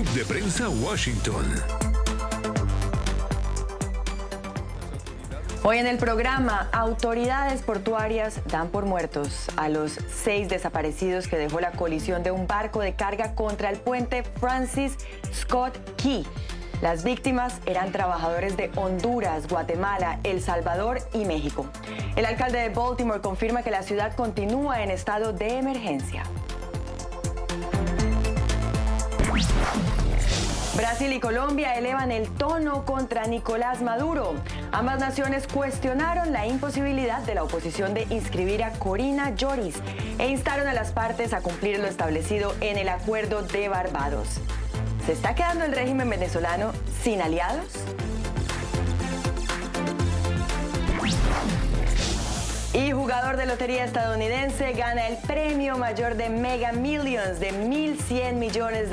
Club de Prensa Washington. Hoy en el programa, autoridades portuarias dan por muertos a los 6 desaparecidos que dejó la colisión de un barco de carga contra el puente Francis Scott Key. Las víctimas eran trabajadores de Honduras, Guatemala, El Salvador y México. El alcalde de Baltimore confirma que la ciudad continúa en estado de emergencia. Brasil y Colombia elevan el tono contra Nicolás Maduro. Ambas naciones cuestionaron la imposibilidad de la oposición de inscribir a Corina Lloris e instaron a las partes a cumplir lo establecido en el Acuerdo de Barbados. ¿Se está quedando el régimen venezolano sin aliados? Y jugador de lotería estadounidense gana el premio mayor de Mega Millions de $1.100 millones.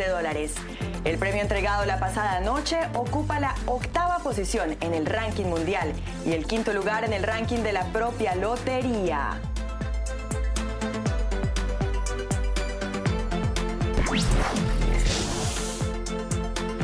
El premio entregado la pasada noche ocupa la 8ª posición en el ranking mundial y el 5º lugar en el ranking de la propia lotería.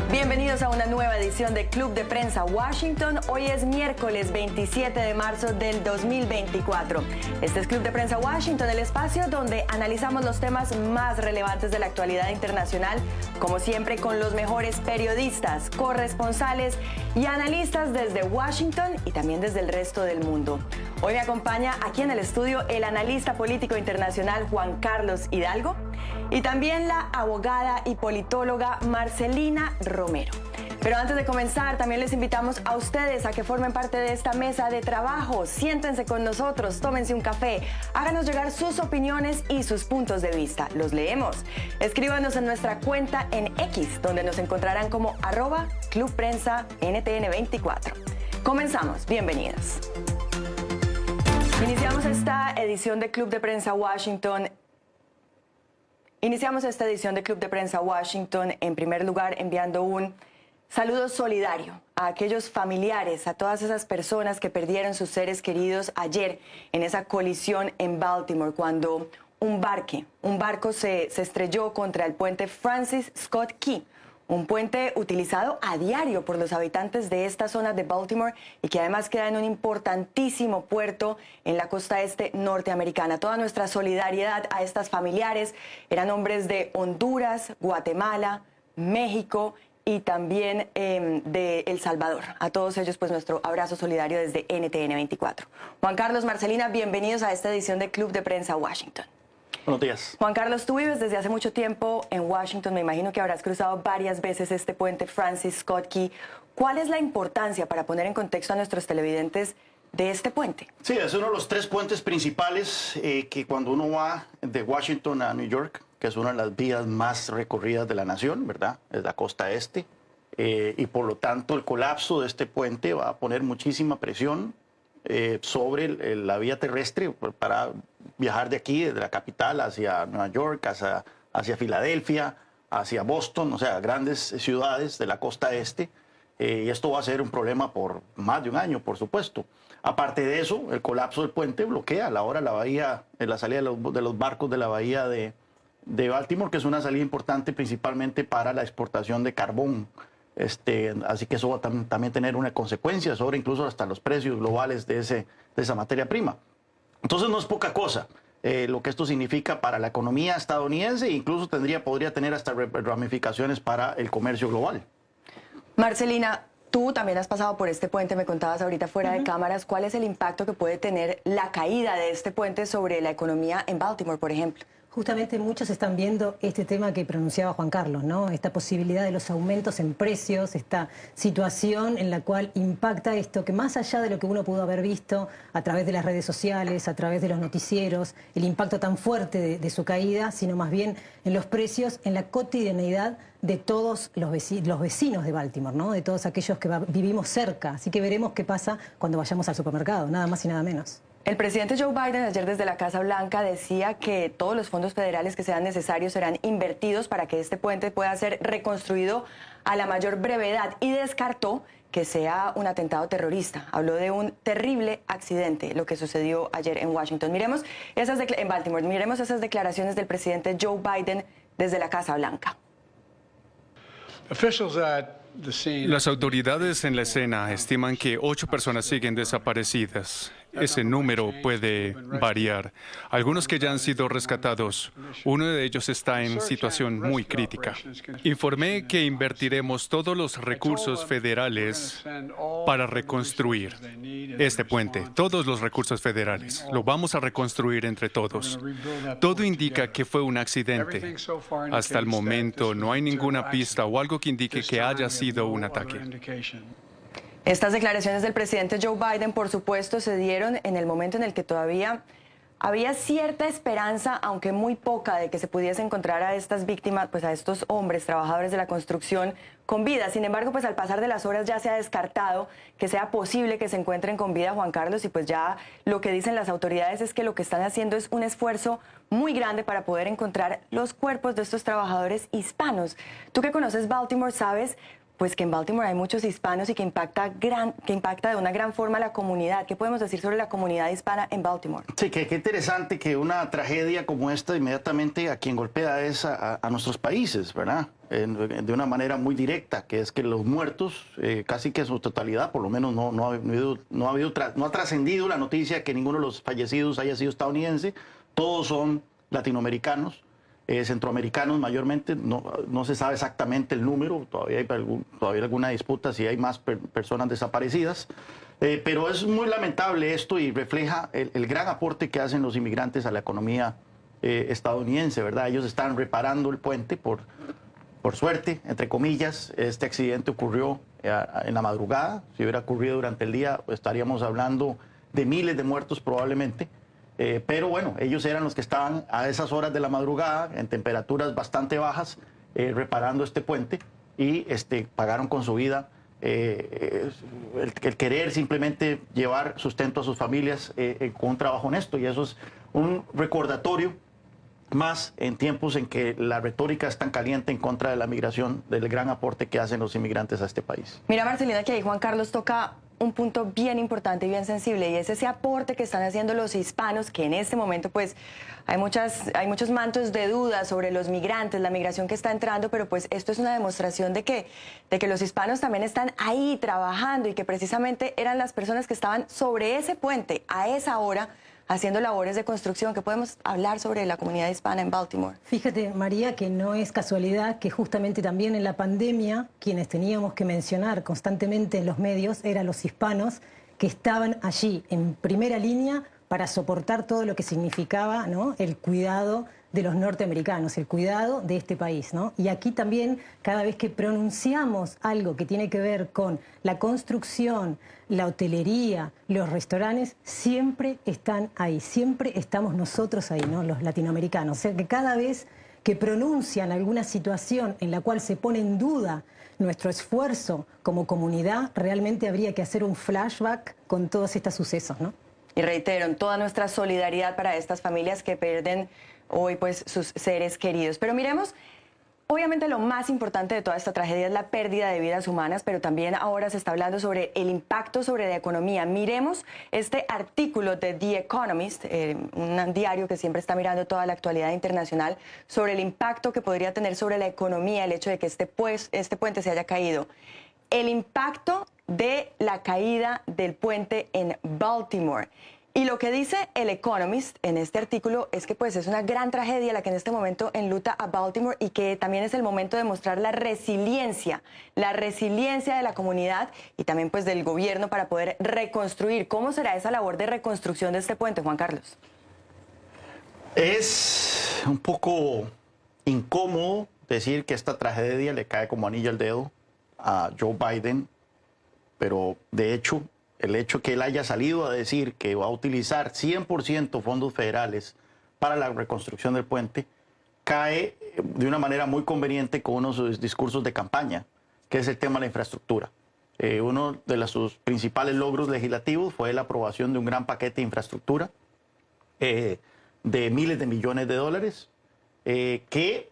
Bienvenidos a una nueva edición de Club de Prensa Washington. Hoy es miércoles 27 de marzo del 2024. Este es Club de Prensa Washington, el espacio donde analizamos los temas más relevantes de la actualidad internacional, como siempre con los mejores periodistas, corresponsales y analistas desde Washington y también desde el resto del mundo. Hoy me acompaña aquí en el estudio el analista político internacional Juan Carlos Hidalgo y también la abogada y politóloga Marcelina Romero. Pero antes de comenzar, también les invitamos a ustedes a que formen parte de esta mesa de trabajo. Siéntense con nosotros, tómense un café, háganos llegar sus opiniones y sus puntos de vista. Los leemos. Escríbanos en nuestra cuenta en X, donde nos encontrarán como @ClubPrensaNTN24. Comenzamos, bienvenidos. Iniciamos esta edición de Club de Prensa Washington. En primer lugar enviando un saludo solidario a aquellos familiares, a todas esas personas que perdieron sus seres queridos ayer en esa colisión en Baltimore, cuando un barco se estrelló contra el puente Francis Scott Key, un puente utilizado a diario por los habitantes de esta zona de Baltimore y que además queda en un importantísimo puerto en la costa este norteamericana. Toda nuestra solidaridad a estas familiares. Eran hombres de Honduras, Guatemala, México y también de El Salvador. A todos ellos, pues nuestro abrazo solidario desde NTN24. Juan Carlos, Marcelina, bienvenidos a esta edición de Club de Prensa Washington. Buenos días. Juan Carlos, tú vives desde hace mucho tiempo en Washington. Me imagino que habrás cruzado varias veces este puente Francis Scott Key. ¿Cuál es la importancia, para poner en contexto a nuestros televidentes, de este puente? Sí, es uno de los 3 puentes principales que cuando uno va de Washington a New York, que es una de las vías más recorridas de la nación, ¿verdad? Es la costa este. Y por lo tanto el colapso de este puente va a poner muchísima presión sobre la vía terrestre para viajar de aquí, desde la capital, hacia Nueva York, hacia Filadelfia, hacia Boston, o sea, grandes ciudades de la costa este. Y esto va a ser un problema por más de un año, por supuesto. Aparte de eso, el colapso del puente bloquea a la hora la salida de los barcos de la bahía de Baltimore, que es una salida importante principalmente para la exportación de carbón. Así que eso va a también tener una consecuencia sobre incluso hasta los precios globales de esa materia prima. Entonces no es poca cosa lo que esto significa para la economía estadounidense e incluso podría tener hasta ramificaciones para el comercio global. Marcelina, tú también has pasado por este puente, me contabas ahorita fuera de cámaras. ¿Cuál es el impacto que puede tener la caída de este puente sobre la economía en Baltimore, por ejemplo? Justamente muchos están viendo este tema que pronunciaba Juan Carlos, ¿no? Esta posibilidad de los aumentos en precios, esta situación en la cual impacta esto, que más allá de lo que uno pudo haber visto a través de las redes sociales, a través de los noticieros, el impacto tan fuerte de su caída, sino más bien en los precios, en la cotidianeidad de todos los vecinos de Baltimore, ¿no? De todos aquellos que vivimos cerca. Así que veremos qué pasa cuando vayamos al supermercado, nada más y nada menos. El presidente Joe Biden ayer desde la Casa Blanca decía que todos los fondos federales que sean necesarios serán invertidos para que este puente pueda ser reconstruido a la mayor brevedad y descartó que sea un atentado terrorista. Habló de un terrible accidente, lo que sucedió ayer en Washington. En Baltimore. Miremos esas declaraciones del presidente Joe Biden desde la Casa Blanca. Las autoridades en la escena estiman que 8 personas siguen desaparecidas. Ese número puede variar. Algunos que ya han sido rescatados, uno de ellos está en situación muy crítica. Informé que invertiremos todos los recursos federales para reconstruir este puente, todos los recursos federales. Lo vamos a reconstruir entre todos. Todo indica que fue un accidente. Hasta el momento no hay ninguna pista o algo que indique que haya sido un ataque. Estas declaraciones del presidente Joe Biden, por supuesto, se dieron en el momento en el que todavía había cierta esperanza, aunque muy poca, de que se pudiese encontrar a estas víctimas, pues a estos hombres, trabajadores de la construcción, con vida. Sin embargo, pues al pasar de las horas ya se ha descartado que sea posible que se encuentren con vida, Juan Carlos, y pues ya lo que dicen las autoridades es que lo que están haciendo es un esfuerzo muy grande para poder encontrar los cuerpos de estos trabajadores hispanos. Tú que conoces Baltimore, sabes pues que en Baltimore hay muchos hispanos y que impacta de una gran forma a la comunidad. ¿Qué podemos decir sobre la comunidad hispana en Baltimore? Sí, qué interesante que una tragedia como esta inmediatamente a quien golpea es a nuestros países, ¿verdad? De una manera muy directa, que es que los muertos, casi que en su totalidad, por lo menos no ha trascendido la noticia que ninguno de los fallecidos haya sido estadounidense, todos son latinoamericanos. Centroamericanos mayormente, no se sabe exactamente el número, todavía hay alguna disputa si hay más personas desaparecidas, pero es muy lamentable esto y refleja el gran aporte que hacen los inmigrantes a la economía estadounidense, ¿verdad? Ellos están reparando el puente por suerte, entre comillas. Este accidente ocurrió en la madrugada. Si hubiera ocurrido durante el día, estaríamos hablando de miles de muertos probablemente. Pero bueno, ellos eran los que estaban a esas horas de la madrugada, en temperaturas bastante bajas, reparando este puente y pagaron con su vida el querer simplemente llevar sustento a sus familias con un trabajo honesto. Y eso es un recordatorio más en tiempos en que la retórica es tan caliente en contra de la migración, del gran aporte que hacen los inmigrantes a este país. Mira, Marcelina, que ahí Juan Carlos toca un punto bien importante y bien sensible, y es ese aporte que están haciendo los hispanos, que en este momento pues hay muchos mantos de dudas sobre los migrantes, la migración que está entrando, pero pues esto es una demostración de que los hispanos también están ahí trabajando y que precisamente eran las personas que estaban sobre ese puente a esa hora haciendo labores de construcción. ¿Qué podemos hablar sobre la comunidad hispana en Baltimore? Fíjate, María, que no es casualidad que justamente también en la pandemia quienes teníamos que mencionar constantemente en los medios eran los hispanos que estaban allí en primera línea para soportar todo lo que significaba, ¿no?, el cuidado de los norteamericanos, el cuidado de este país, ¿no? Y aquí también, cada vez que pronunciamos algo que tiene que ver con la construcción, la hotelería, los restaurantes, siempre están ahí, siempre estamos nosotros ahí, ¿no?, los latinoamericanos. O sea que cada vez que pronuncian alguna situación en la cual se pone en duda nuestro esfuerzo como comunidad, realmente habría que hacer un flashback con todos estos sucesos, ¿no? Y reitero, toda nuestra solidaridad para estas familias que pierden hoy pues sus seres queridos. Pero miremos, obviamente lo más importante de toda esta tragedia es la pérdida de vidas humanas, pero también ahora se está hablando sobre el impacto sobre la economía. Miremos este artículo de The Economist, un diario que siempre está mirando toda la actualidad internacional, sobre el impacto que podría tener sobre la economía el hecho de que este puente se haya caído. El impacto de la caída del puente en Baltimore. Y lo que dice el Economist en este artículo es que pues es una gran tragedia la que en este momento enluta a Baltimore y que también es el momento de mostrar la resiliencia de la comunidad y también pues del gobierno para poder reconstruir. ¿Cómo será esa labor de reconstrucción de este puente, Juan Carlos? Es un poco incómodo decir que esta tragedia le cae como anillo al dedo a Joe Biden, pero de hecho, el hecho que él haya salido a decir que va a utilizar 100% fondos federales para la reconstrucción del puente cae de una manera muy conveniente con uno de sus discursos de campaña, que es el tema de la infraestructura. Uno de sus principales logros legislativos fue la aprobación de un gran paquete de infraestructura de miles de millones de dólares que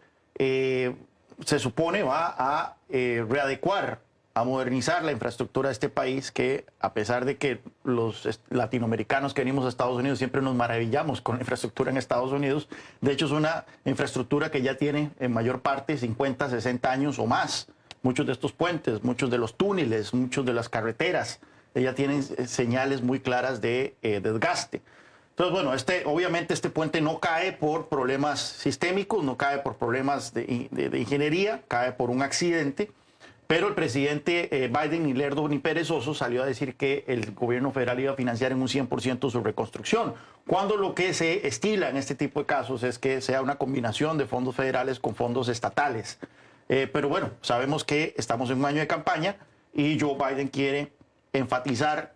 se supone va a readecuar, a modernizar la infraestructura de este país, que a pesar de que los latinoamericanos que venimos a Estados Unidos siempre nos maravillamos con la infraestructura en Estados Unidos, de hecho es una infraestructura que ya tiene en mayor parte 50, 60 años o más muchos de estos puentes, muchos de los túneles, muchos de las carreteras, ya tienen señales muy claras de desgaste. Entonces, bueno, obviamente este puente no cae por problemas sistémicos, no cae por problemas de ingeniería, cae por un accidente, pero el presidente Biden, ni lerdo ni perezoso, salió a decir que el gobierno federal iba a financiar en un 100% su reconstrucción, cuando lo que se estila en este tipo de casos es que sea una combinación de fondos federales con fondos estatales. Pero bueno, sabemos que estamos en un año de campaña y Joe Biden quiere enfatizar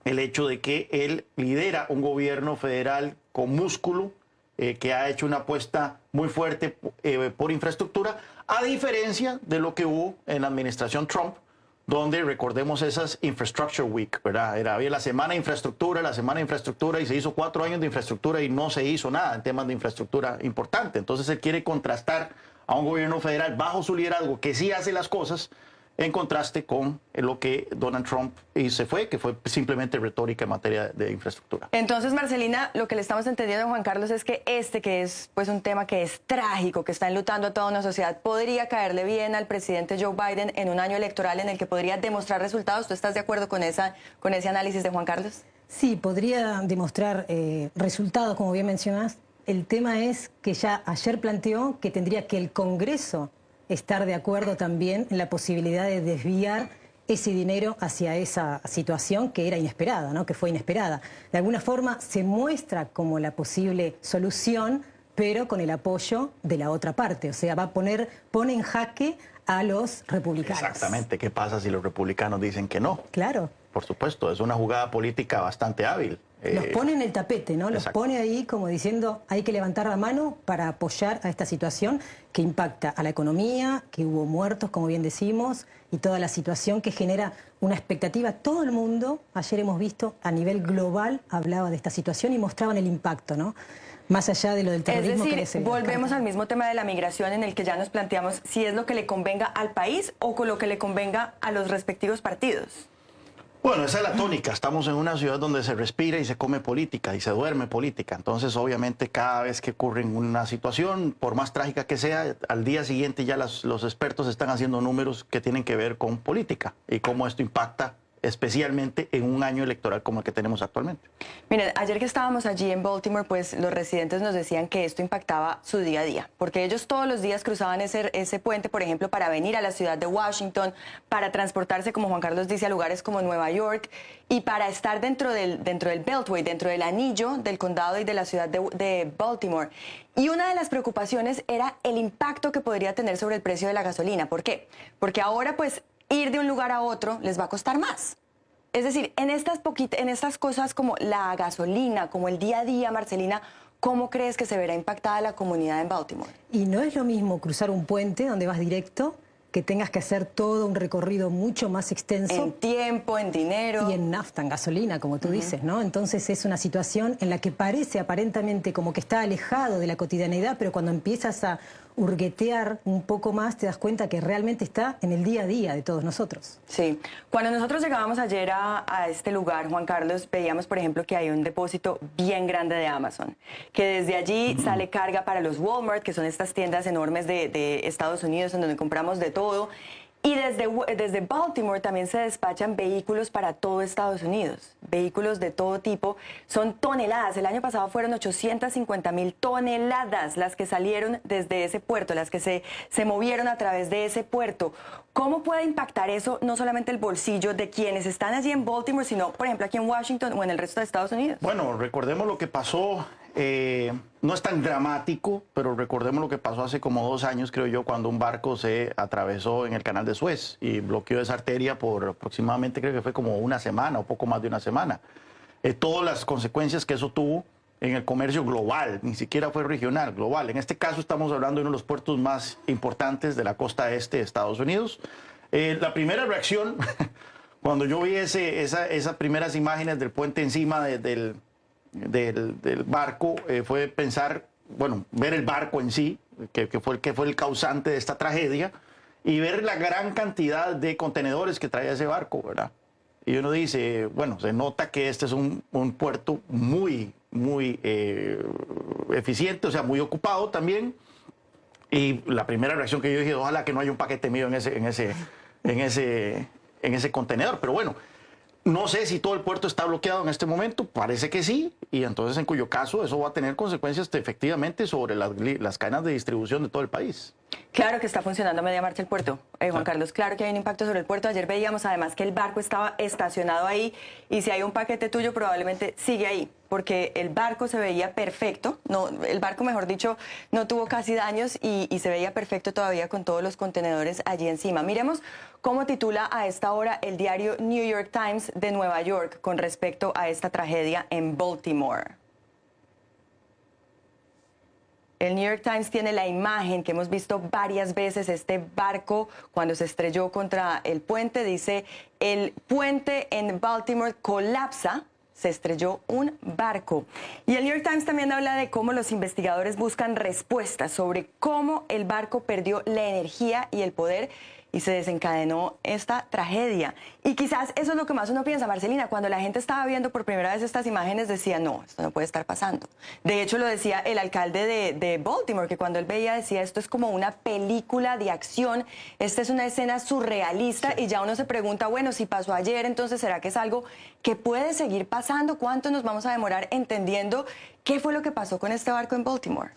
el hecho de que él lidera un gobierno federal con músculo, que ha hecho una apuesta muy fuerte por infraestructura, a diferencia de lo que hubo en la administración Trump, donde recordemos esas Infrastructure Week, ¿verdad? Había la semana de infraestructura, y se hizo 4 años de infraestructura y no se hizo nada en temas de infraestructura importante. Entonces él quiere contrastar a un gobierno federal bajo su liderazgo que sí hace las cosas, en contraste con lo que Donald Trump que fue simplemente retórica en materia de infraestructura. Entonces, Marcelina, lo que le estamos entendiendo a Juan Carlos es que que es pues un tema que es trágico, que está enlutando a toda una sociedad, podría caerle bien al presidente Joe Biden en un año electoral en el que podría demostrar resultados. ¿Tú estás de acuerdo con ese análisis de Juan Carlos? Sí, podría demostrar resultados, como bien mencionás. El tema es que ya ayer planteó que tendría que el Congreso estar de acuerdo también en la posibilidad de desviar ese dinero hacia esa situación que era inesperada, ¿no? Que fue inesperada. De alguna forma se muestra como la posible solución, pero con el apoyo de la otra parte. O sea, pone en jaque a los republicanos. Exactamente. ¿Qué pasa si los republicanos dicen que no? Claro. Por supuesto, es una jugada política bastante hábil. Los pone en el tapete, ¿no? Los Exacto. pone ahí como diciendo hay que levantar la mano para apoyar a esta situación que impacta a la economía, que hubo muertos, como bien decimos, y toda la situación que genera una expectativa. Todo el mundo, ayer hemos visto, a nivel global, hablaba de esta situación y mostraban el impacto, ¿no? Más allá de lo del terrorismo. Es decir, volvemos al mismo tema de la migración en el que ya nos planteamos si es lo que le convenga al país o con lo que le convenga a los respectivos partidos. Bueno, esa es la tónica. Estamos en una ciudad donde se respira y se come política y se duerme política. Entonces, obviamente, cada vez que ocurre una situación, por más trágica que sea, al día siguiente ya los expertos están haciendo números que tienen que ver con política y cómo esto impacta especialmente en un año electoral como el que tenemos actualmente. Miren, ayer que estábamos allí en Baltimore, pues los residentes nos decían que esto impactaba su día a día, porque ellos todos los días cruzaban ese puente, por ejemplo, para venir a la ciudad de Washington, para transportarse, como Juan Carlos dice, a lugares como Nueva York, y para estar dentro del Beltway, dentro del anillo del condado y de la ciudad de Baltimore. Y una de las preocupaciones era el impacto que podría tener sobre el precio de la gasolina. ¿Por qué? Porque ahora, pues, ir de un lugar a otro les va a costar más. Es decir, en estas cosas como la gasolina, como el día a día, Marcelina, ¿cómo crees que se verá impactada la comunidad en Baltimore? Y no es lo mismo cruzar un puente donde vas directo, que tengas que hacer todo un recorrido mucho más extenso. En tiempo, en dinero. Y en nafta, en gasolina, como tú dices, ¿no? Entonces es una situación en la que parece aparentemente como que está alejado de la cotidianeidad, pero cuando empiezas a hurguetear un poco más te das cuenta que realmente está en el día a día de todos nosotros. Sí. Cuando nosotros llegábamos ayer a este lugar, Juan Carlos, veíamos, por ejemplo, que hay un depósito bien grande de Amazon, que desde allí sale carga para los Walmart, que son estas tiendas enormes de Estados Unidos en donde compramos de todo. Y desde Baltimore también se despachan vehículos para todo Estados Unidos, vehículos de todo tipo, son toneladas. El año pasado fueron 850,000 toneladas las que salieron desde ese puerto, las que se movieron a través de ese puerto. ¿Cómo puede impactar eso no solamente el bolsillo de quienes están allí en Baltimore, sino, por ejemplo, aquí en Washington o en el resto de Estados Unidos? Bueno, recordemos lo que pasó. No es tan dramático, pero recordemos lo que pasó hace como 2 años, creo yo, cuando un barco se atravesó en el canal de Suez y bloqueó esa arteria por aproximadamente, creo que fue como una semana o poco más de una semana. Todas las consecuencias que eso tuvo en el comercio global, ni siquiera fue regional, global. En este caso estamos hablando de uno de los puertos más importantes de la costa este de Estados Unidos. La primera reacción, cuando yo vi esas primeras imágenes del puente encima del barco, fue pensar, bueno, ver el barco en sí, que fue el causante de esta tragedia, y ver la gran cantidad de contenedores que traía ese barco, ¿verdad? Y uno dice, bueno, se nota que este es un puerto muy eficiente, o sea, muy ocupado también. Y la primera reacción que yo dije, ojalá que no haya un paquete mío en ese contenedor. Pero bueno, no sé si todo el puerto está bloqueado en este momento, parece que sí, y entonces en cuyo caso eso va a tener consecuencias efectivamente sobre las cadenas de distribución de todo el país. Claro que está funcionando a media marcha el puerto, Juan Carlos, claro que hay un impacto sobre el puerto. Ayer veíamos además que el barco estaba estacionado ahí y si hay un paquete tuyo probablemente sigue ahí, porque el barco se veía perfecto, no, el barco mejor dicho no tuvo casi daños y se veía perfecto todavía con todos los contenedores allí encima. Miremos cómo titula a esta hora el diario New York Times de Nueva York con respecto a esta tragedia en Baltimore. El New York Times tiene la imagen que hemos visto varias veces, este barco cuando se estrelló contra el puente. Dice, el puente en Baltimore colapsa, se estrelló un barco. Y el New York Times también habla de cómo los investigadores buscan respuestas sobre cómo el barco perdió la energía y el poder y se desencadenó esta tragedia. Y quizás eso es lo que más uno piensa, Marcelina, cuando la gente estaba viendo por primera vez estas imágenes decía, no, esto no puede estar pasando. De hecho, lo decía el alcalde de Baltimore, que cuando él veía decía, esto es como una película de acción, esta es una escena surrealista, y ya uno se pregunta, bueno, si pasó ayer, entonces ¿será que es algo que puede seguir pasando? ¿Cuánto nos vamos a demorar entendiendo qué fue lo que pasó con este barco en Baltimore?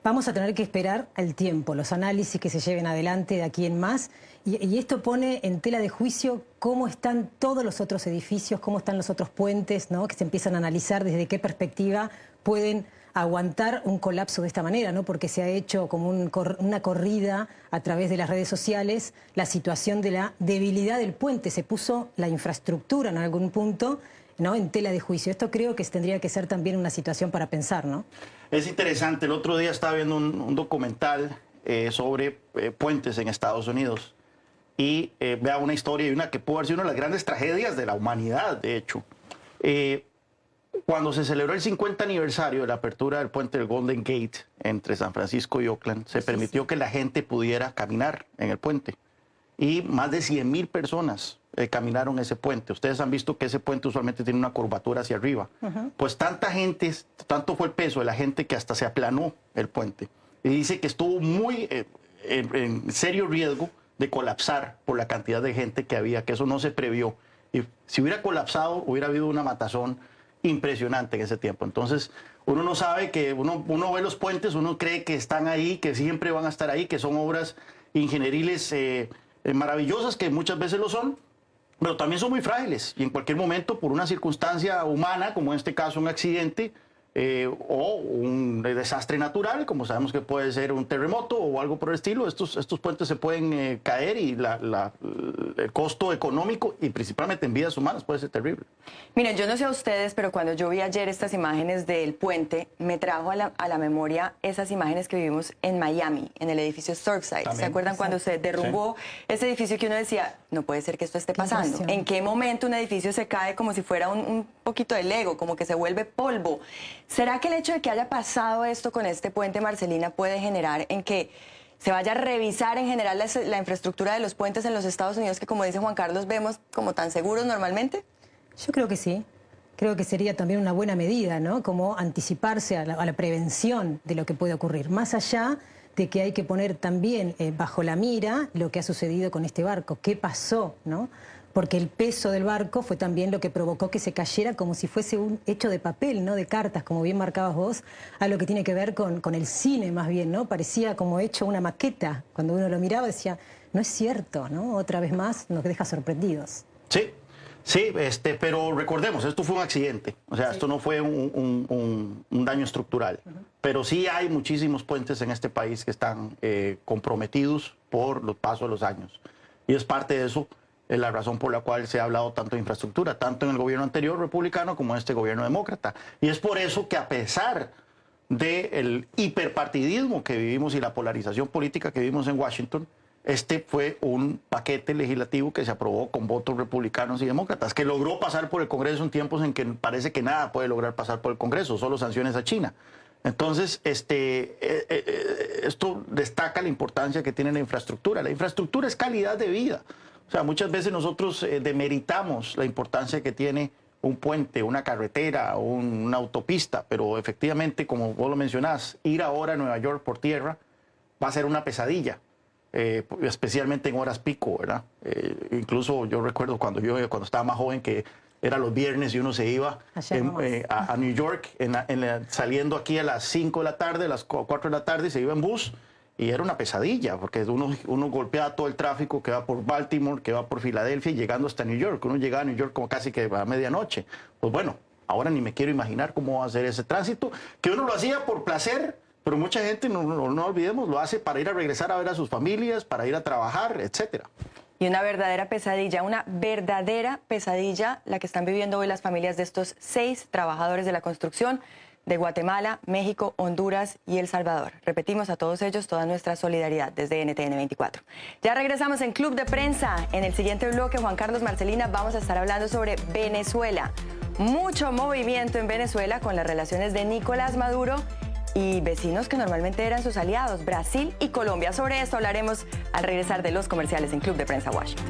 Vamos a tener que esperar al tiempo, los análisis que se lleven adelante de aquí en más. Y esto pone en tela de juicio cómo están todos los otros edificios, cómo están los otros puentes, ¿no? Que se empiezan a analizar desde qué perspectiva pueden aguantar un colapso de esta manera, ¿no? Porque se ha hecho como una corrida a través de las redes sociales, la situación de la debilidad del puente. Se puso la infraestructura en algún punto, ¿no?, en tela de juicio. Esto creo que tendría que ser también una situación para pensar, ¿no? Es interesante. El otro día estaba viendo un documental sobre puentes en Estados Unidos y vea una historia y una que pudo haber sido una de las grandes tragedias de la humanidad, de hecho. Cuando se celebró el 50 aniversario de la apertura del puente del Golden Gate entre San Francisco y Oakland, se permitió que la gente pudiera caminar en el puente. Y más de 100,000 personas caminaron ese puente. Ustedes han visto que ese puente usualmente tiene una curvatura hacia arriba. Pues tanta gente, tanto fue el peso de la gente que hasta se aplanó el puente. Y dice que estuvo muy en serio riesgo de colapsar por la cantidad de gente que había, que eso no se previó. Y si hubiera colapsado, hubiera habido una matazón impresionante en ese tiempo. Entonces, uno no sabe que, uno ve los puentes, uno cree que están ahí, que siempre van a estar ahí, que son obras ingenieriles maravillosas, que muchas veces lo son, pero también son muy frágiles y en cualquier momento, por una circunstancia humana, como en este caso un accidente, o un desastre natural, como sabemos que puede ser un terremoto o algo por el estilo, estos puentes se pueden caer y el costo económico y principalmente en vidas humanas puede ser terrible. Miren, yo no sé a ustedes, pero cuando yo vi ayer estas imágenes del puente, me trajo a la memoria esas imágenes que vivimos en Miami, en el edificio Surfside. También. ¿Se acuerdan cuando se derrumbó ese edificio que uno decía, no puede ser que esto esté pasando? ¿En qué momento un edificio se cae como si fuera un poquito de Lego, como que se vuelve polvo? ¿Será que el hecho de que haya pasado esto con este puente, Marcelina, puede generar en que se vaya a revisar en general la infraestructura de los puentes en los Estados Unidos, que como dice Juan Carlos, vemos como tan seguros normalmente? Yo creo que sí. Creo que sería también una buena medida, ¿no? Como anticiparse a la prevención de lo que puede ocurrir. Más allá de que hay que poner también bajo la mira lo que ha sucedido con este barco. ¿Qué pasó, no? Porque el peso del barco fue también lo que provocó que se cayera como si fuese un hecho de papel, ¿no?, de cartas, como bien marcabas vos, a lo que tiene que ver con el cine más bien, ¿no? Parecía como hecho una maqueta. Cuando uno lo miraba decía, no es cierto, ¿no? Otra vez más nos deja sorprendidos. Sí, sí, pero recordemos, esto fue un accidente, o sea, esto no fue un daño estructural, pero sí hay muchísimos puentes en este país que están comprometidos por los pasos de los años. Y es parte de eso. Es la razón por la cual se ha hablado tanto de infraestructura, tanto en el gobierno anterior republicano como en este gobierno demócrata. Y es por eso que a pesar del hiperpartidismo que vivimos y la polarización política que vivimos en Washington, este fue un paquete legislativo que se aprobó con votos republicanos y demócratas, que logró pasar por el Congreso en tiempos en que parece que nada puede lograr pasar por el Congreso, solo sanciones a China. Entonces, esto destaca la importancia que tiene la infraestructura. La infraestructura es calidad de vida. O sea, muchas veces nosotros demeritamos la importancia que tiene un puente, una carretera, una autopista, pero efectivamente, como vos lo mencionás, ir ahora a Nueva York por tierra va a ser una pesadilla, especialmente en horas pico, ¿verdad? Incluso yo recuerdo cuando estaba más joven que era los viernes y uno se iba a New York, saliendo aquí a las 5 de la tarde, a las 4 de la tarde, se iba en bus y era una pesadilla, porque uno golpeaba todo el tráfico que va por Baltimore, que va por Filadelfia y llegando hasta New York. Uno llegaba a New York como casi que a medianoche. Pues bueno, ahora ni me quiero imaginar cómo va a ser ese tránsito, que uno lo hacía por placer, pero mucha gente, no olvidemos, lo hace para ir a regresar a ver a sus familias, para ir a trabajar, etcétera. Y una verdadera pesadilla la que están viviendo hoy las familias de estos 6 trabajadores de la construcción de Guatemala, México, Honduras y El Salvador. Repetimos a todos ellos toda nuestra solidaridad desde NTN 24. Ya regresamos en Club de Prensa. En el siguiente bloque, Juan Carlos, Marcelina, vamos a estar hablando sobre Venezuela. Mucho movimiento en Venezuela con las relaciones de Nicolás Maduro y vecinos que normalmente eran sus aliados, Brasil y Colombia. Sobre esto hablaremos al regresar de los comerciales en Club de Prensa Washington.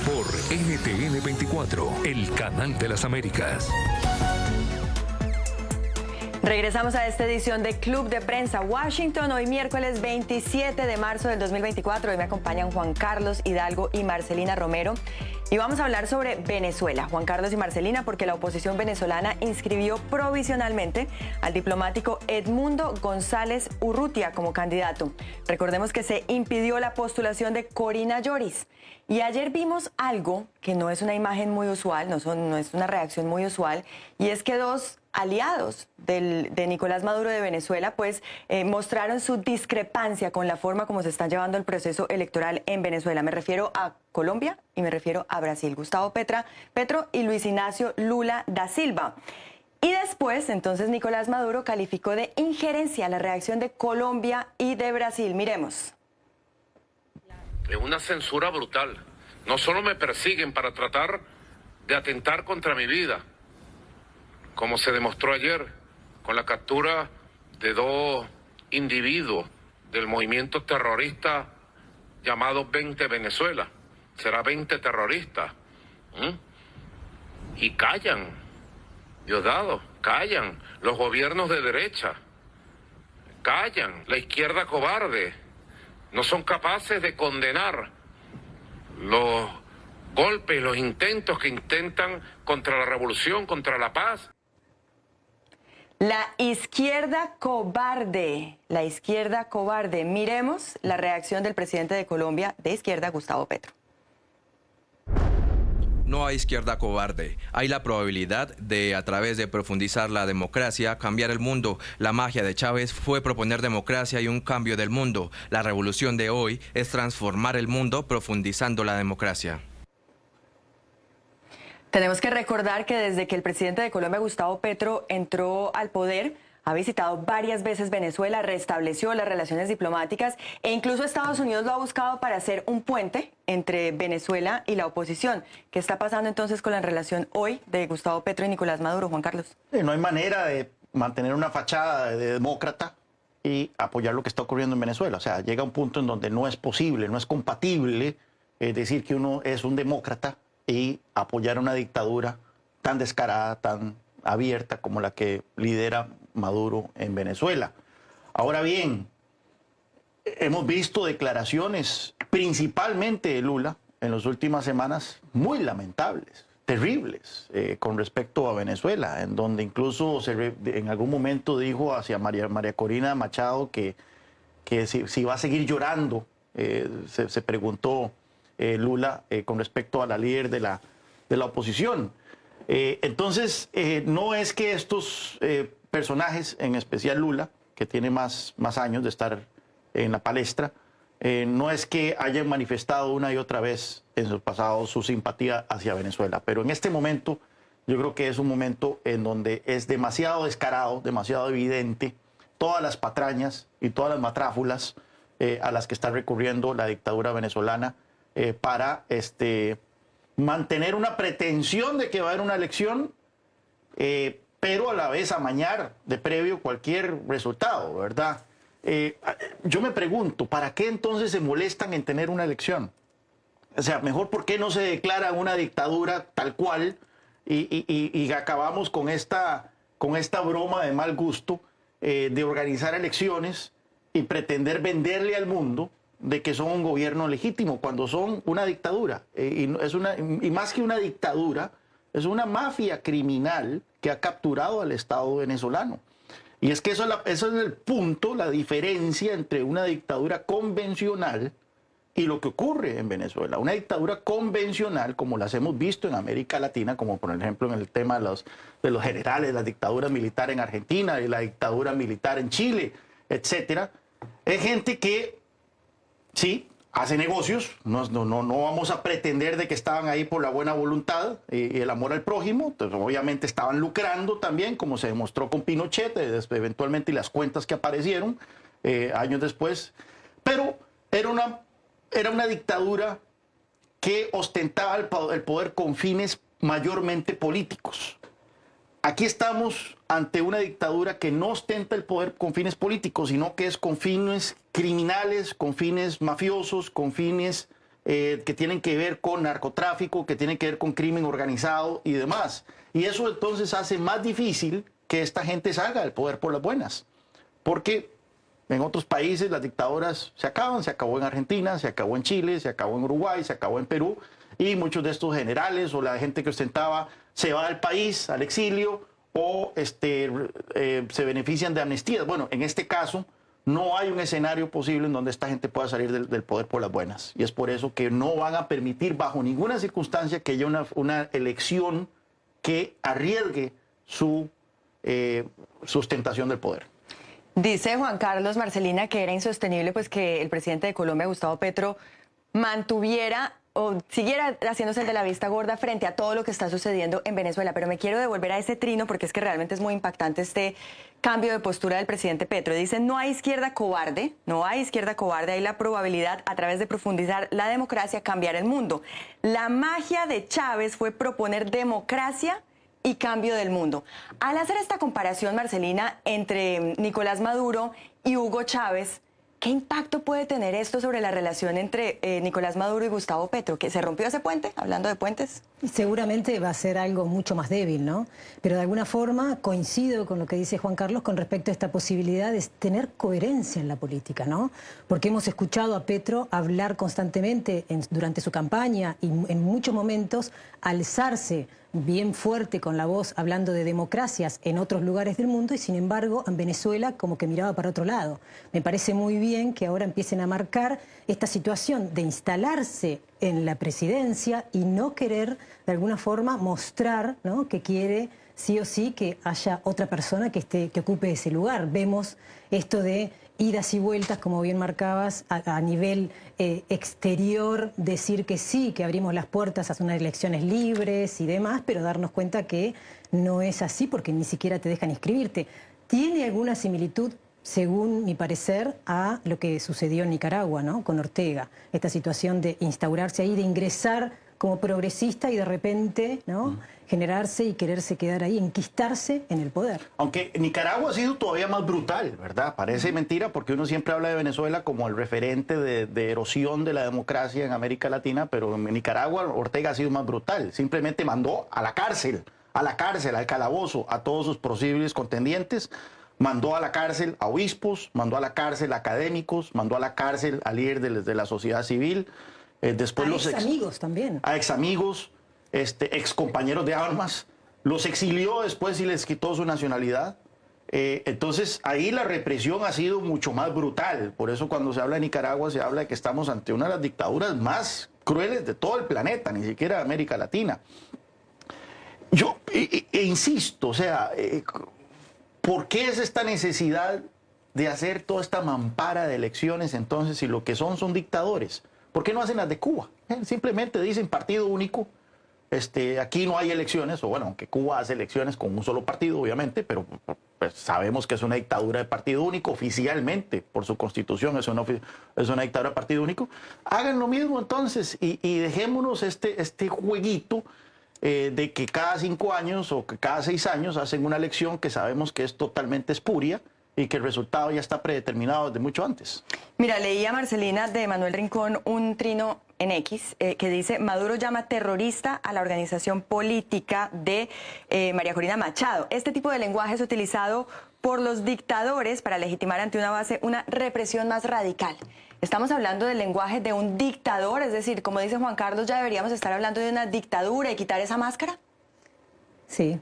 Por NTN 24, el canal de las Américas. Regresamos a esta edición de Club de Prensa Washington, hoy miércoles 27 de marzo del 2024. Hoy me acompañan Juan Carlos Hidalgo y Marcelina Romero. Y vamos a hablar sobre Venezuela, Juan Carlos y Marcelina, porque la oposición venezolana inscribió provisionalmente al diplomático Edmundo González Urrutia como candidato. Recordemos que se impidió la postulación de Corina Lloris. Y ayer vimos algo que no es una imagen muy usual, no es una reacción muy usual, y es que 2 aliados de Nicolás Maduro de Venezuela, pues mostraron su discrepancia con la forma como se está llevando el proceso electoral en Venezuela. Me refiero a Colombia y me refiero a Brasil, Gustavo Petro y Luis Ignacio Lula da Silva. Y después, entonces, Nicolás Maduro calificó de injerencia la reacción de Colombia y de Brasil. Miremos. Es una censura brutal. No solo me persiguen para tratar de atentar contra mi vida, como se demostró ayer con la captura de 2 individuos del movimiento terrorista llamado 20 Venezuela. Será 20 terroristas. Y callan, Diosdado, callan los gobiernos de derecha, callan la izquierda cobarde. No son capaces de condenar los golpes, los intentos que intentan contra la revolución, contra la paz. La izquierda cobarde, la izquierda cobarde. Miremos la reacción del presidente de Colombia de izquierda, Gustavo Petro. No hay izquierda cobarde. Hay la probabilidad de, a través de profundizar la democracia, cambiar el mundo. La magia de Chávez fue proponer democracia y un cambio del mundo. La revolución de hoy es transformar el mundo profundizando la democracia. Tenemos que recordar que desde que el presidente de Colombia, Gustavo Petro, entró al poder, ha visitado varias veces Venezuela, restableció las relaciones diplomáticas e incluso Estados Unidos lo ha buscado para hacer un puente entre Venezuela y la oposición. ¿Qué está pasando entonces con la relación hoy de Gustavo Petro y Nicolás Maduro, Juan Carlos? No hay manera de mantener una fachada de demócrata y apoyar lo que está ocurriendo en Venezuela. O sea, llega un punto en donde no es posible, no es compatible decir que uno es un demócrata y apoyar una dictadura tan descarada, tan abierta como la que lidera Maduro en Venezuela. Ahora bien, hemos visto declaraciones, principalmente de Lula, en las últimas semanas, muy lamentables, terribles, con respecto a Venezuela, en donde incluso en algún momento dijo hacia María Corina Machado que si va a seguir llorando, se preguntó Lula con respecto a la líder de la oposición. Entonces, no es que estos personajes, en especial Lula, que tiene más años de estar en la palestra, no es que hayan manifestado una y otra vez en su pasado su simpatía hacia Venezuela, pero en este momento yo creo que es un momento en donde es demasiado descarado, demasiado evidente todas las patrañas y todas las matráfulas a las que está recurriendo la dictadura venezolana para mantener una pretensión de que va a haber una elección, pero a la vez amañar de previo cualquier resultado, ¿verdad? Yo me pregunto, ¿para qué entonces se molestan en tener una elección? O sea, mejor ¿por qué no se declara una dictadura tal cual y acabamos con esta broma de mal gusto de organizar elecciones y pretender venderle al mundo de que son un gobierno legítimo cuando son una dictadura. Y más que una dictadura, es una mafia criminal que ha capturado al Estado venezolano. Y es que eso es el punto, la diferencia entre una dictadura convencional y lo que ocurre en Venezuela. Una dictadura convencional, como las hemos visto en América Latina, como por ejemplo en el tema de los generales, la dictadura militar en Argentina y la dictadura militar en Chile, etcétera, es gente que sí hace negocios, no vamos a pretender de que estaban ahí por la buena voluntad y el amor al prójimo. Entonces, obviamente estaban lucrando también, como se demostró con Pinochet, eventualmente, y las cuentas que aparecieron años después, pero era una dictadura que ostentaba el poder con fines mayormente políticos. Aquí estamos ante una dictadura que no ostenta el poder con fines políticos, sino que es con fines criminales, con fines mafiosos, con fines que tienen que ver con narcotráfico, que tienen que ver con crimen organizado y demás. Y eso entonces hace más difícil que esta gente salga del poder por las buenas. Porque en otros países las dictaduras se acaban, se acabó en Argentina, se acabó en Chile, se acabó en Uruguay, se acabó en Perú, y muchos de estos generales o la gente que ostentaba se va del país, al exilio, o se benefician de amnistías. Bueno, en este caso no hay un escenario posible en donde esta gente pueda salir del poder por las buenas. Y es por eso que no van a permitir bajo ninguna circunstancia que haya una elección que arriesgue su sustentación del poder. Dice Juan Carlos, Marcelina, que era insostenible pues que el presidente de Colombia, Gustavo Petro, mantuviera o siguiera haciéndose el de la vista gorda frente a todo lo que está sucediendo en Venezuela. Pero me quiero devolver a ese trino porque es que realmente es muy impactante este cambio de postura del presidente Petro. Dice, no hay izquierda cobarde, hay la probabilidad a través de profundizar la democracia cambiar el mundo. La magia de Chávez fue proponer democracia y cambio del mundo. Al hacer esta comparación, Marcelina, entre Nicolás Maduro y Hugo Chávez, ¿qué impacto puede tener esto sobre la relación entre Nicolás Maduro y Gustavo Petro? ¿Que se rompió ese puente? Hablando de puentes. Seguramente va a ser algo mucho más débil, ¿no? Pero de alguna forma coincido con lo que dice Juan Carlos con respecto a esta posibilidad de tener coherencia en la política, ¿no? Porque hemos escuchado a Petro hablar constantemente durante su campaña y en muchos momentos alzarse bien fuerte con la voz hablando de democracias en otros lugares del mundo y sin embargo en Venezuela como que miraba para otro lado. Me parece muy bien que ahora empiecen a marcar esta situación de instalarse en la presidencia y no querer de alguna forma mostrar, ¿no?, que quiere sí o sí que haya otra persona que ocupe ese lugar. Vemos esto de idas y vueltas, como bien marcabas, a nivel exterior, decir que sí, que abrimos las puertas a unas elecciones libres y demás, pero darnos cuenta que no es así porque ni siquiera te dejan inscribirte. ¿Tiene alguna similitud, según mi parecer, a lo que sucedió en Nicaragua, ¿no?, con Ortega? Esta situación de instaurarse ahí, de ingresar como progresista y de repente, ¿no?, generarse y quererse quedar ahí, enquistarse en el poder. Aunque Nicaragua ha sido todavía más brutal, ¿verdad? Parece mentira porque uno siempre habla de Venezuela como el referente de erosión de la democracia en América Latina, pero en Nicaragua Ortega ha sido más brutal. Simplemente mandó a la cárcel, al calabozo, a todos sus posibles contendientes. Mandó a la cárcel a obispos, mandó a la cárcel a académicos, mandó a la cárcel a líderes de la sociedad civil. Después a examigos también. A examigos, excompañeros de armas. Los exilió después y les quitó su nacionalidad. Entonces, ahí la represión ha sido mucho más brutal. Por eso cuando se habla de Nicaragua, se habla de que estamos ante una de las dictaduras más crueles de todo el planeta, ni siquiera de América Latina. Yo insisto, o sea, ¿por qué es esta necesidad de hacer toda esta mampara de elecciones entonces si lo que son dictadores? ¿Por qué no hacen las de Cuba? Simplemente dicen partido único, aquí no hay elecciones, o bueno, aunque Cuba hace elecciones con un solo partido, obviamente, pero pues, sabemos que es una dictadura de partido único, oficialmente, por su constitución, es una dictadura de partido único. Hagan lo mismo entonces y dejémonos este jueguito de que cada 5 años o que cada 6 años hacen una elección que sabemos que es totalmente espuria y que el resultado ya está predeterminado desde mucho antes. Mira, leía, Marcelina, de Manuel Rincón un trino en X que dice: Maduro llama terrorista a la organización política de María Corina Machado. Este tipo de lenguaje es utilizado por los dictadores para legitimar ante una base una represión más radical. Estamos hablando del lenguaje de un dictador, es decir, como dice Juan Carlos, ya deberíamos estar hablando de una dictadura y quitar esa máscara. Sí,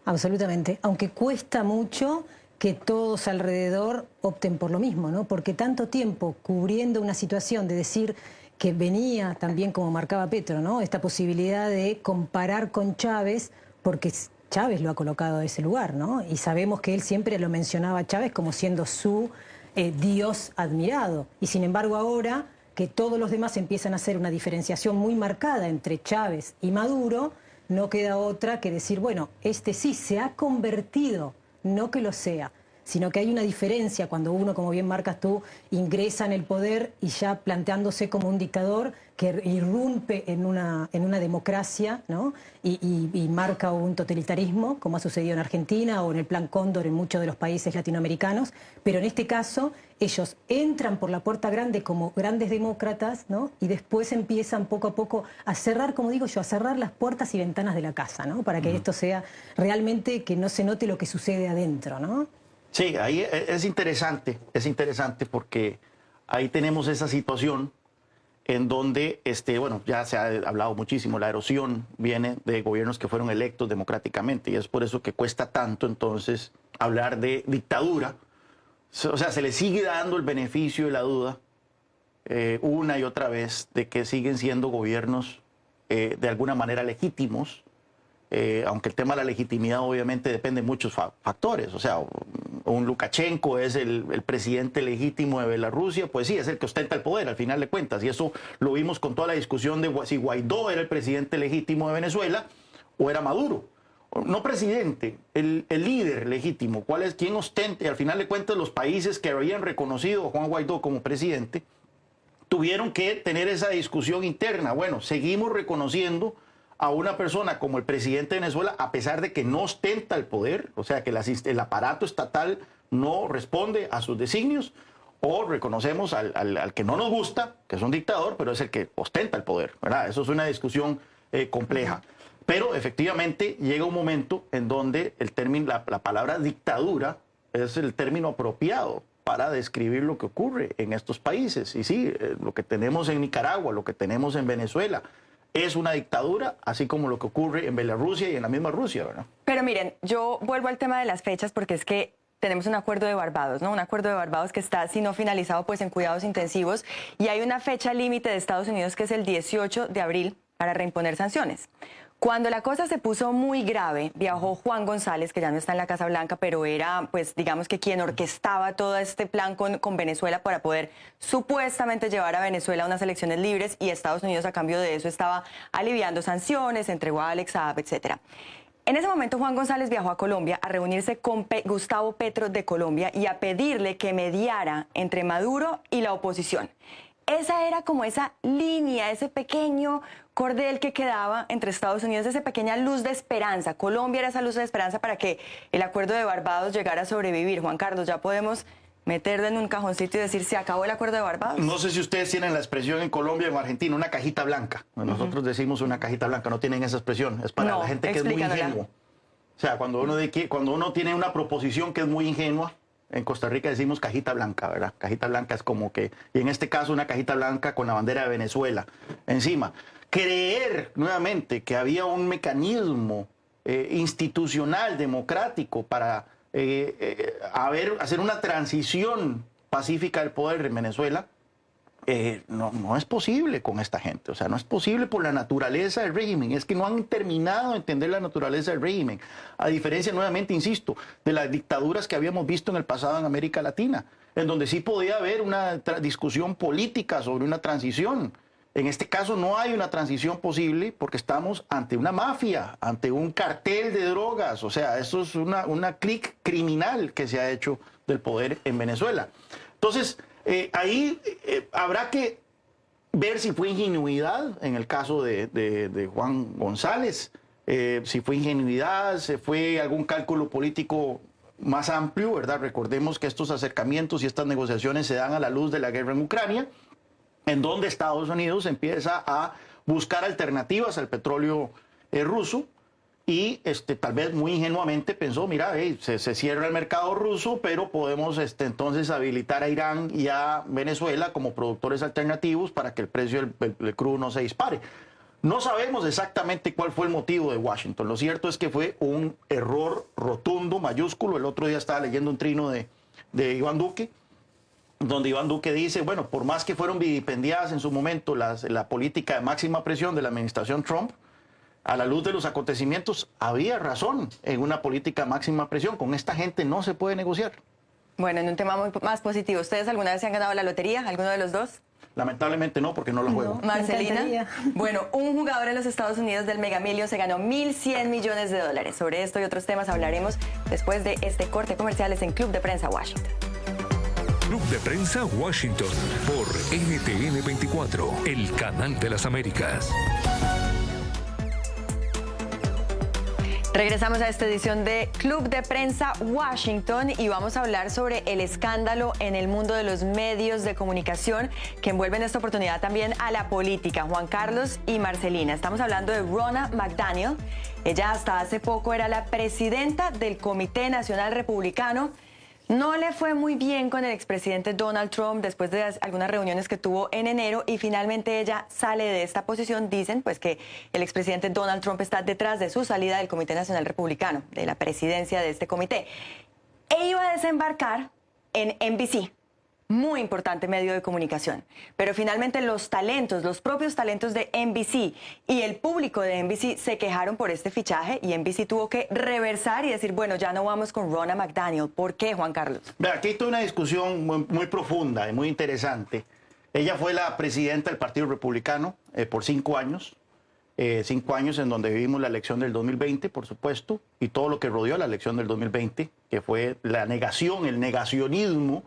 absolutamente. Aunque cuesta mucho que todos alrededor opten por lo mismo, ¿no? Porque tanto tiempo cubriendo una situación de decir que venía también, como marcaba Petro, ¿no? Esta posibilidad de comparar con Chávez, porque Chávez lo ha colocado a ese lugar, ¿no? Y sabemos que él siempre lo mencionaba a Chávez como siendo su Dios admirado. Y sin embargo ahora que todos los demás empiezan a hacer una diferenciación muy marcada entre Chávez y Maduro, no queda otra que decir, bueno, este sí se ha convertido, no que lo sea, sino que hay una diferencia cuando uno, como bien marcas tú, ingresa en el poder y ya planteándose como un dictador que irrumpe en una democracia, ¿no? y marca un totalitarismo, como ha sucedido en Argentina o en el Plan Cóndor en muchos de los países latinoamericanos, pero en este caso ellos entran por la puerta grande como grandes demócratas, ¿no? Y después empiezan poco a poco a cerrar, como digo yo, a cerrar las puertas y ventanas de la casa, ¿no? Para que esto sea realmente que no se note lo que sucede adentro, ¿no? Sí, ahí es interesante porque ahí tenemos esa situación en donde, bueno, ya se ha hablado muchísimo, la erosión viene de gobiernos que fueron electos democráticamente y es por eso que cuesta tanto entonces hablar de dictadura. O sea, se le sigue dando el beneficio de la duda una y otra vez de que siguen siendo gobiernos de alguna manera legítimos, aunque el tema de la legitimidad obviamente depende de muchos factores. O sea, un Lukashenko es el presidente legítimo de Bielorrusia, pues sí, es el que ostenta el poder al final de cuentas. Y eso lo vimos con toda la discusión de si Guaidó era el presidente legítimo de Venezuela o era Maduro. No presidente, el líder legítimo, quién ostenta. Y al final de cuentas los países que habían reconocido a Juan Guaidó como presidente tuvieron que tener esa discusión interna. Bueno, seguimos reconociendo a una persona como el presidente de Venezuela a pesar de que no ostenta el poder, o sea que el aparato estatal no responde a sus designios, o reconocemos al que no nos gusta, que es un dictador, pero es el que ostenta el poder, ¿verdad? Eso es una discusión compleja. Pero efectivamente llega un momento en donde la palabra dictadura es el término apropiado para describir lo que ocurre en estos países. Y sí, lo que tenemos en Nicaragua, lo que tenemos en Venezuela, es una dictadura, así como lo que ocurre en Bielorrusia y en la misma Rusia, ¿verdad? Pero miren, yo vuelvo al tema de las fechas porque es que tenemos un acuerdo de Barbados, ¿no? Un acuerdo de Barbados que está, si no finalizado, pues en cuidados intensivos. Y hay una fecha límite de Estados Unidos que es el 18 de abril para reimponer sanciones. Cuando la cosa se puso muy grave, viajó Juan González, que ya no está en la Casa Blanca, pero era, pues, digamos que quien orquestaba todo este plan con Venezuela para poder supuestamente llevar a Venezuela a unas elecciones libres, y Estados Unidos a cambio de eso estaba aliviando sanciones, entregó a Alex Saab, etc. En ese momento Juan González viajó a Colombia a reunirse con Gustavo Petro de Colombia y a pedirle que mediara entre Maduro y la oposición. Esa era como esa línea, ese pequeño cordel que quedaba entre Estados Unidos, esa pequeña luz de esperanza. Colombia era esa luz de esperanza para que el acuerdo de Barbados llegara a sobrevivir. Juan Carlos, ¿ya podemos meterlo en un cajoncito y decir se acabó el acuerdo de Barbados? No sé si ustedes tienen la expresión en Colombia o en Argentina, una cajita blanca. Nosotros decimos una cajita blanca, no tienen esa expresión. Es para la gente que es muy ingenua. O sea, cuando uno tiene una proposición que es muy ingenua, en Costa Rica decimos cajita blanca, ¿verdad? Cajita blanca es como que, y en este caso una cajita blanca con la bandera de Venezuela encima. Creer nuevamente que había un mecanismo institucional, democrático, para hacer una transición pacífica del poder en Venezuela, no es posible con esta gente. O sea, no es posible por la naturaleza del régimen. Es que no han terminado de entender la naturaleza del régimen. A diferencia, nuevamente, insisto, de las dictaduras que habíamos visto en el pasado en América Latina, en donde sí podía haber una discusión política sobre una transición. En este caso no hay una transición posible porque estamos ante una mafia, ante un cartel de drogas. O sea, eso es una clique criminal que se ha hecho del poder en Venezuela. Entonces, ahí habrá que ver si fue ingenuidad en el caso de Juan González, si fue ingenuidad, si fue algún cálculo político más amplio, ¿verdad? Recordemos que estos acercamientos y estas negociaciones se dan a la luz de la guerra en Ucrania, en donde Estados Unidos empieza a buscar alternativas al petróleo ruso, y tal vez muy ingenuamente pensó, mira, se cierra el mercado ruso, pero podemos entonces habilitar a Irán y a Venezuela como productores alternativos para que el precio del crudo no se dispare. No sabemos exactamente cuál fue el motivo de Washington. Lo cierto es que fue un error rotundo, mayúsculo. El otro día estaba leyendo un trino de Iván Duque, donde Iván Duque dice, bueno, por más que fueron vilipendiadas en su momento la política de máxima presión de la administración Trump, a la luz de los acontecimientos, había razón en una política de máxima presión. Con esta gente no se puede negociar. Bueno, en un tema más positivo, ¿ustedes alguna vez se han ganado la lotería? ¿Alguno de los dos? Lamentablemente no, porque no la juego. No. Marcelina, bueno, un jugador en los Estados Unidos del Mega Millions se ganó $1.100 millones. Sobre esto y otros temas hablaremos después de este corte comerciales en Club de Prensa Washington. Club de Prensa Washington por NTN 24, el canal de las Américas. Regresamos a esta edición de Club de Prensa Washington y vamos a hablar sobre el escándalo en el mundo de los medios de comunicación que envuelve en esta oportunidad también a la política. Juan Carlos y Marcelina, estamos hablando de Ronna McDaniel. Ella hasta hace poco era la presidenta del Comité Nacional Republicano. No le fue muy bien con el expresidente Donald Trump después de algunas reuniones que tuvo en enero y finalmente ella sale de esta posición. Dicen pues que el expresidente Donald Trump está detrás de su salida del Comité Nacional Republicano, de la presidencia de este comité. E iba a desembarcar en NBC, muy importante medio de comunicación. Pero finalmente los propios talentos de NBC y el público de NBC se quejaron por este fichaje y NBC tuvo que reversar y decir, bueno, ya no vamos con Ronna McDaniel. ¿Por qué, Juan Carlos? Aquí hay toda una discusión muy profunda y muy interesante. Ella fue la presidenta del Partido Republicano por 5 años. 5 años en donde vivimos la elección del 2020, por supuesto, y todo lo que rodeó la elección del 2020, que fue la negación, el negacionismo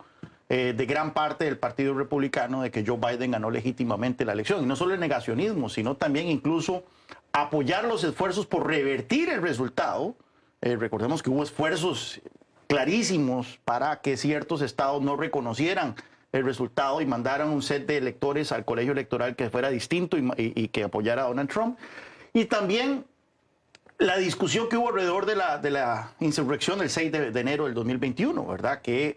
de gran parte del Partido Republicano de que Joe Biden ganó legítimamente la elección. Y no solo el negacionismo, sino también incluso apoyar los esfuerzos por revertir el resultado. Recordemos que hubo esfuerzos clarísimos para que ciertos estados no reconocieran el resultado y mandaran un set de electores al colegio electoral que fuera distinto y que apoyara a Donald Trump. Y también la discusión que hubo alrededor de la insurrección del 6 de enero del 2021, ¿verdad? Que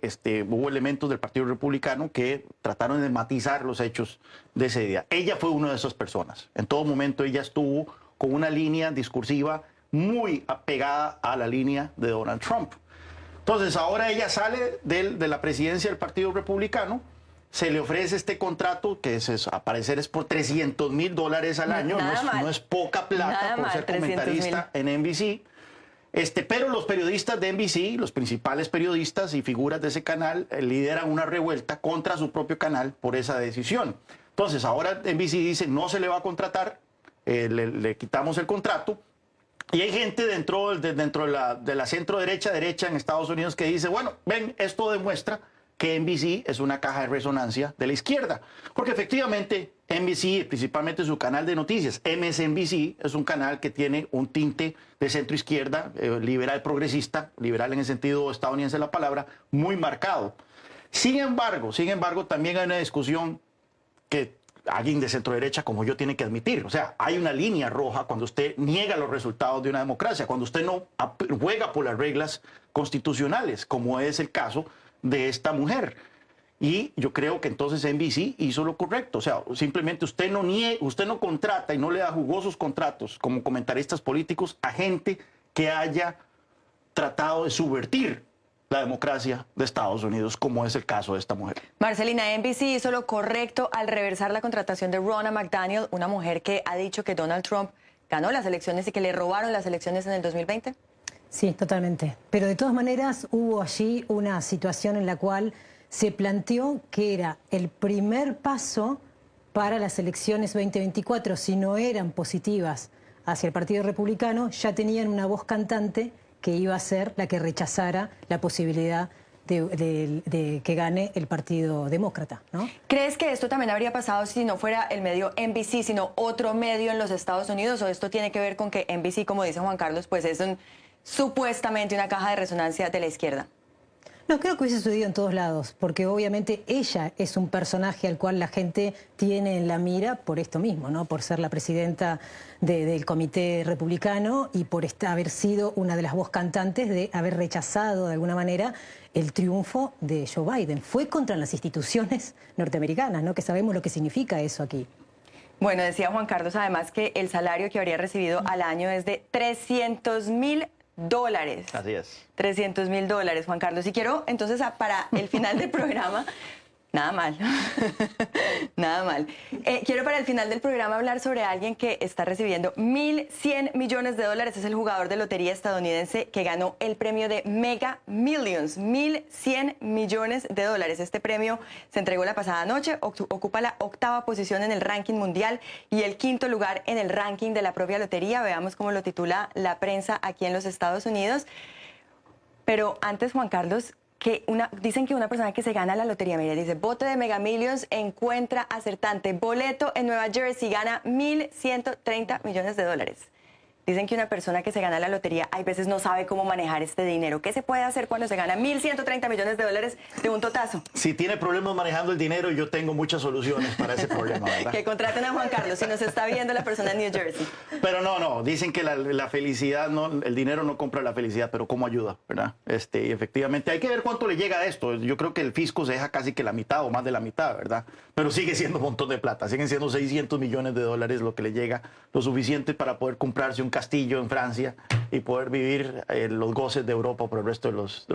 hubo elementos del Partido Republicano que trataron de matizar los hechos de ese día. Ella fue una de esas personas. En todo momento ella estuvo con una línea discursiva muy apegada a la línea de Donald Trump. Entonces ahora ella sale de la presidencia del Partido Republicano, se le ofrece este contrato que a parecer es por $300,000 al año, no es poca plata por ser comentarista en NBC. Pero los periodistas de NBC, los principales periodistas y figuras de ese canal, lideran una revuelta contra su propio canal por esa decisión. Entonces ahora NBC dice no se le va a contratar, le quitamos el contrato. Y hay gente dentro de la centro derecha en Estados Unidos que dice, bueno, ven, esto demuestra que NBC es una caja de resonancia de la izquierda. Porque efectivamente NBC, principalmente su canal de noticias, MSNBC, es un canal que tiene un tinte de centro izquierda, liberal progresista, liberal en el sentido estadounidense de la palabra, muy marcado. Sin embargo, también hay una discusión que alguien de centro derecha como yo tiene que admitir. O sea, hay una línea roja cuando usted niega los resultados de una democracia, cuando usted no juega por las reglas constitucionales, como es el caso de esta mujer. Y yo creo que entonces NBC hizo lo correcto. O sea, simplemente usted no contrata y no le da jugosos contratos como comentaristas políticos a gente que haya tratado de subvertir la democracia de Estados Unidos, como es el caso de esta mujer. Marcelina, NBC hizo lo correcto al reversar la contratación de Ronna McDaniel, una mujer que ha dicho que Donald Trump ganó las elecciones y que le robaron las elecciones en el 2020. Sí, totalmente. Pero de todas maneras hubo allí una situación en la cual se planteó que era el primer paso para las elecciones 2024. Si no eran positivas hacia el Partido Republicano, ya tenían una voz cantante que iba a ser la que rechazara la posibilidad de que gane el Partido Demócrata, ¿no? ¿Crees que esto también habría pasado si no fuera el medio NBC, sino otro medio en los Estados Unidos? ¿O esto tiene que ver con que NBC, como dice Juan Carlos, pues es supuestamente una caja de resonancia de la izquierda? No, creo que hubiese sucedido en todos lados, porque obviamente ella es un personaje al cual la gente tiene en la mira por esto mismo, ¿no? Por ser la presidenta del Comité Republicano y por haber sido una de las voz cantantes de haber rechazado de alguna manera el triunfo de Joe Biden. Fue contra las instituciones norteamericanas, ¿no? Que sabemos lo que significa eso aquí. Bueno, decía Juan Carlos además que el salario que habría recibido al año es de $300.000. Así es. $300.000, Juan Carlos. Y quiero, entonces, para el final del programa, nada mal, nada mal. Quiero para el final del programa hablar sobre alguien que está recibiendo $1.100 millones. Es el jugador de lotería estadounidense que ganó el premio de Mega Millions, $1.100 millones. Este premio se entregó la pasada noche, ocupa la 8ª posición en el ranking mundial y el 5º lugar en el ranking de la propia lotería. Veamos cómo lo titula la prensa aquí en los Estados Unidos. Pero antes, Juan Carlos, dicen que una persona que se gana la lotería, mire, dice, bote de Mega Millions, encuentra acertante, boleto en Nueva Jersey, gana $1.130 millones. Dicen que una persona que se gana la lotería a veces no sabe cómo manejar este dinero. ¿Qué se puede hacer cuando se gana $1.130 millones de un totazo? Si tiene problemas manejando el dinero, yo tengo muchas soluciones para ese problema, ¿verdad? Que contraten a Juan Carlos si nos está viendo la persona en New Jersey. Pero no, dicen que la felicidad, el dinero no compra la felicidad, pero cómo ayuda, ¿verdad? Y efectivamente hay que ver cuánto le llega a esto. Yo creo que el fisco se deja casi que la mitad o más de la mitad, ¿verdad? Pero sigue siendo un montón de plata, siguen siendo $600 millones lo que le llega, lo suficiente para poder comprarse un castillo en Francia y poder vivir los goces de Europa por el resto de los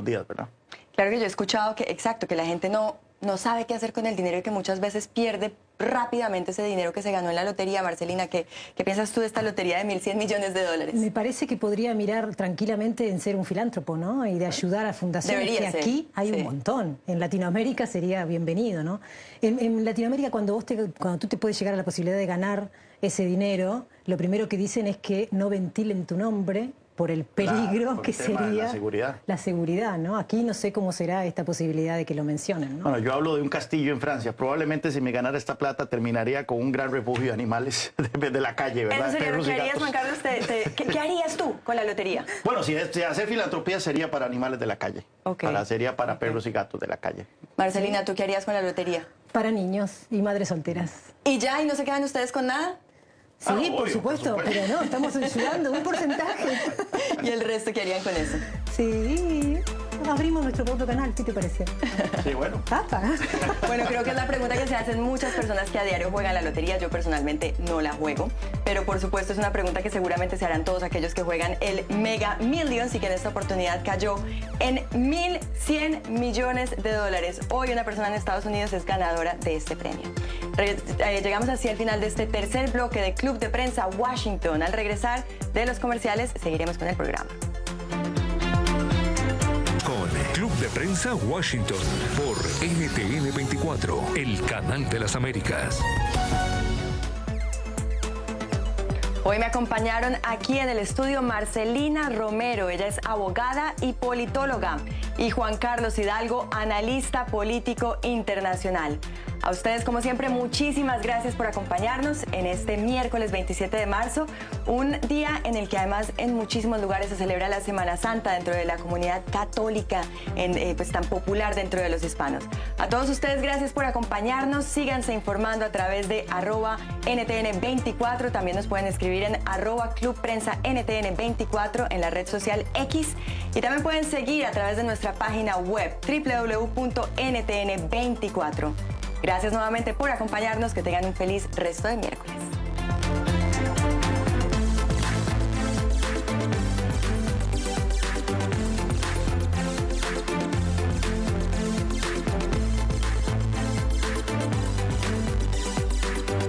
días, ¿verdad? Claro que yo he escuchado que la gente no sabe qué hacer con el dinero y que muchas veces pierde rápidamente ese dinero que se ganó en la lotería. Marcelina, ¿qué piensas tú de esta lotería de $1.100 millones? Me parece que podría mirar tranquilamente en ser un filántropo, ¿no? Y de ayudar a fundaciones. Debería que aquí ser. hay un montón. En Latinoamérica sería bienvenido, ¿no? En Latinoamérica, cuando tú te puedes llegar a la posibilidad de ganar ese dinero, lo primero que dicen es que no ventilen tu nombre por el peligro por que el tema de sería la seguridad, ¿no? Aquí no sé cómo será esta posibilidad de que lo mencionen, ¿no? Bueno, yo hablo de un castillo en Francia. Probablemente si me ganara esta plata terminaría con un gran refugio de animales de la calle, ¿verdad? ¿En serio? ¿Qué harías, Juan Carlos? ¿Qué harías tú con la lotería? Bueno, si hacer filantropía sería para animales de la calle. Okay. Sería para perros y gatos de la calle. Marcelina, ¿tú qué harías con la lotería? Para niños y madres solteras. ¿Y ya? ¿Y no se quedan ustedes con nada? Sí, obvio, por supuesto, pero no, estamos ayudando un porcentaje. ¿Y el resto qué harían con eso? Sí, abrimos nuestro propio canal, ¿qué te parece? Sí, bueno. ¡Papa! Bueno, creo que es la pregunta que se hacen muchas personas que a diario juegan la lotería. Yo personalmente no la juego, pero por supuesto es una pregunta que seguramente se harán todos aquellos que juegan el Mega Millions y que en esta oportunidad cayó en $1.100 millones. Hoy una persona en Estados Unidos es ganadora de este premio. Llegamos así al final de este tercer bloque de Club de Prensa Washington. Al regresar de los comerciales seguiremos con el programa. Con Club de Prensa Washington por NTN 24, el canal de las Américas. Hoy me acompañaron aquí en el estudio Marcelina Romero, ella es abogada y politóloga, y Juan Carlos Hidalgo, analista político internacional. A ustedes, como siempre, muchísimas gracias por acompañarnos en este miércoles 27 de marzo, un día en el que además en muchísimos lugares se celebra la Semana Santa dentro de la comunidad católica, pues tan popular dentro de los hispanos. A todos ustedes, gracias por acompañarnos, síganse informando a través de @NTN24, también nos pueden escribir en @ClubPrensaNTN24 en la red social X, y también pueden seguir a través de nuestra página web www.ntn24. Gracias nuevamente por acompañarnos, que tengan un feliz resto de miércoles.